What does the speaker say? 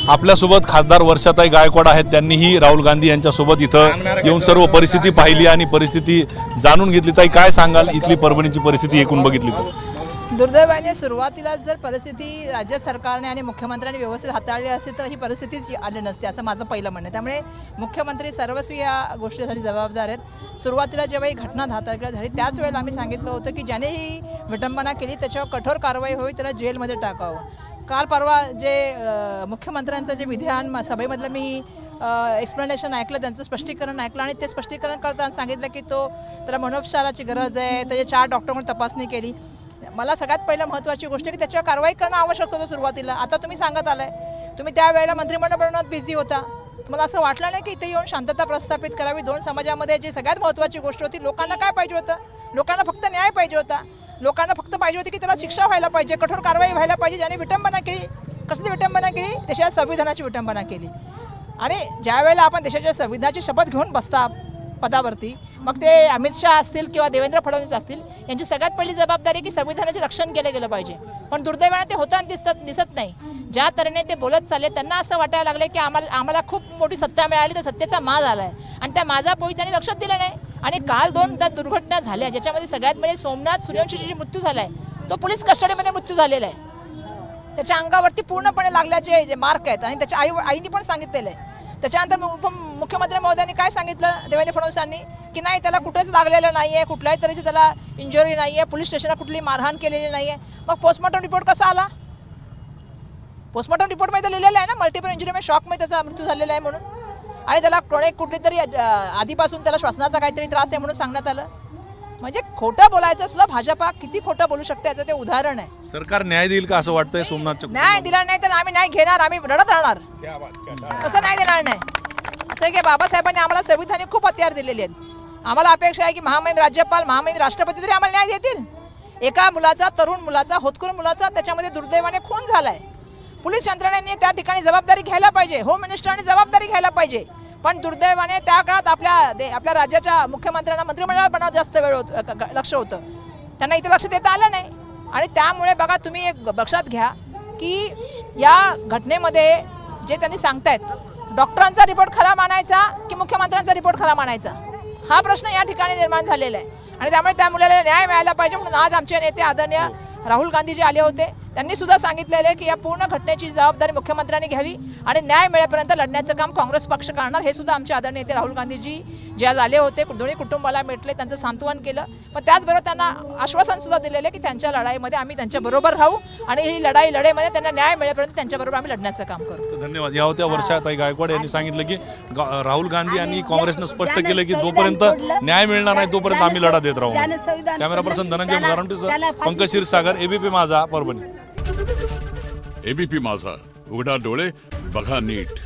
आपल्यासोबत खासदार वर्षाताई गायकवाड आहेत, त्यांनीही राहुल गांधी यांच्यासोबत इथं येऊन सर्व परिस्थिती पाहिली आणि परिस्थिती जाणून घेतली. ताई, काय सांगाल इथली परभणीची परिस्थिती एकूण बघितली तर? दुर्दैवाने सुरुवातीला जर परिस्थिती राज्य सरकारने आणि मुख्यमंत्र्यांनी व्यवस्थित हाताळली असती तर ही परिस्थितीच आली नसती असं माझं पहिलं म्हणणं आहे. त्यामुळे मुख्यमंत्री सर्वस्वी या गोष्टीसाठी जबाबदार आहेत. सुरुवातीला जेव्हा ही घटना 10 तारखेला झाली त्याच वेळेला आम्ही सांगितलं होतं की ज्याने ही विटंबना केली त्याच्यावर कठोर कारवाई होईल, त्याला जेलमध्ये टाकावं. काल परवा जे मुख्यमंत्र्यांचं जे विधान सभेमधलं मी एक्सप्लेनेशन ऐकलं, त्यांचं स्पष्टीकरण ऐकलं आणि ते स्पष्टीकरण करताना सांगितलं की त्याला मनोपचाराची गरज आहे, त्याचे 4 डॉक्टरांकडून तपासणी केली. मला सगळ्यात पहिलं महत्त्वाची गोष्ट की त्याच्यावर कारवाई करणं आवश्यक होतं सुरुवातीला. आता तुम्ही सांगत आलाय, तुम्ही त्यावेळेला मंत्रिमंडळ बनवण्यात बिझी होता. तुम्हाला असं वाटलं नाही की इथे येऊन शांतता प्रस्थापित करावी? 2 समाजामध्ये जी सगळ्यात महत्त्वाची गोष्ट होती, लोकांना काय पाहिजे होतं? लोकांना फक्त न्याय पाहिजे होता. लोकांना फक्त पाहिजे होती की त्याला शिक्षा व्हायला पाहिजे, कठोर कारवाई व्हायला पाहिजे. ज्याने विटंबना केली, कसली विटंबना केली? देशाच्या संविधानाची विटंबना केली. आणि ज्या वेळेला आपण देशाच्या संविधानाची शपथ घेऊन बसता पदावरती, मग ते अमित शहा असतील किंवा देवेंद्र फडणवीस असतील, यांची सगळ्यात पहिली जबाबदारी की संविधानाचे रक्षण केलं गेलं पाहिजे. पण दुर्दैवाने ते होताना दिसत नाही. ज्या तऱ्हेने ते बोलत चालले, त्यांना असं वाटायला लागलं की आम्हाला खूप मोठी सत्ता मिळाली, तर सत्तेचा माज आलाय आणि त्या माझापोळी त्यांनी लक्षात दिलं नाही. आणि काल 2 दुर्घटना झाल्या, ज्याच्यामध्ये सगळ्यात म्हणजे सोमनाथ सूर्यवंशीची मृत्यू झालाय, तो पोलीस कस्टडीमध्ये मृत्यू झालेला आहे. त्याच्या अंगावरती पूर्णपणे लागल्याचे जे मार्क आहेत आणि त्याच्या आईने पण सांगितलेलं आहे. त्याच्यानंतर मुख्यमंत्री महोदयांनी काय सांगितलं, देवेंद्र फडणवीसांनी, की नाही त्याला कुठेच लागलेलं नाही आहे, कुठल्याही तऱ्हेची त्याला इंजुरी नाही आहे, पोलीस स्टेशनला कुठली मारहाण केलेली नाही आहे. मग पोस्टमॉर्टम रिपोर्ट कसा आला? पोस्टमॉर्टम रिपोर्टमध्ये लिहिलेलं आहे ना, मल्टिपल इंजुरी शॉकमध्ये त्याचा मृत्यू झालेला आहे म्हणून. आणि त्याला क्रोनिक कुठलीतरी आधीपासून त्याला श्वसनाचा काहीतरी त्रास आहे म्हणून सांगण्यात आलं. म्हणजे खोटं बोलायचं सुद्धा भाजपा किती खोटं बोलू शकते याचं ते उदाहरण आहे. सरकार न्याय देईल का असं वाटतंय? सोमनाथच्या न्याय दिला नाही तर आम्ही नाही घेणार, आम्ही रडत राहणार. कसं नाही देणार नाही? असं की बाबासाहेबांनी आम्हाला संविधानिक खूप हत्यार दिलेले आहेत. आम्हाला अपेक्षा आहे की महामहिम राज्यपाल, महामहिम राष्ट्रपती तरी आम्हाला न्याय देतील. एका मुलाचा, तरुण मुलाचा, होतकरू मुलाचा त्याच्यामध्ये दुर्दैवाने खून झालाय. पोलीस यंत्रणेने त्या ठिकाणी जबाबदारी घ्यायला पाहिजे, होम मिनिस्टरांनी जबाबदारी घ्यायला पाहिजे. पण दुर्दैवाने त्या काळात आपल्या राज्याच्या मुख्यमंत्र्यांना मंत्रिमंडळात बनवत जास्त वेळ लक्ष होतं, त्यांना इथे लक्ष देता आलं नाही. आणि त्यामुळे बघा, तुम्ही एक लक्षात घ्या की या घटनेमध्ये जे त्यांनी सांगतायत, डॉक्टरांचा रिपोर्ट खरा मानायचा की मुख्यमंत्र्यांचा रिपोर्ट खरा मानायचा, हा प्रश्न या ठिकाणी निर्माण झालेला आहे. आणि त्यामुळे त्या मुलाला न्याय मिळायला पाहिजे म्हणून आज आमचे नेते आदरणीय राहुल गांधीजी आले होते. त्यांनी सुद्धा सांगितलेले की या पूर्ण घटनेची जबाबदारी मुख्यमंत्र्यांनी घ्यावी आणि न्याय मिळेपर्यंत लढण्याचं काम काँग्रेस पक्ष करणार, हे सुद्धा आमचे आदरणीय नेते राहुल गांधीजी जे आज आले होते, दोन्ही कुटुंबाला भेटले, त्यांचं सांत्वन केलं. पण त्याचबरोबर त्यांना आश्वासन सुद्धा दिलेले की त्यांच्या लढाईमध्ये आम्ही त्यांच्याबरोबर राहू आणि ही लढाईमध्ये त्यांना न्याय मिळेपर्यंत त्यांच्याबरोबर आम्ही लढण्याचं काम करू. धन्यवाद. या होत्या वर्षाताई गायकवाड यांनी सांगितलं की राहुल गांधी आणि काँग्रेसनं स्पष्ट केलं की जोपर्यंत न्याय मिळणार नाही तोपर्यंत आम्ही लढा देत राहू. कॅमेरा पर्सन धनंजय मुरारंटीसह पंकज क्षीरसागर, एबीपी माझा, परभणी. एबीपी माझा, उघडा डोळे बघा नीट.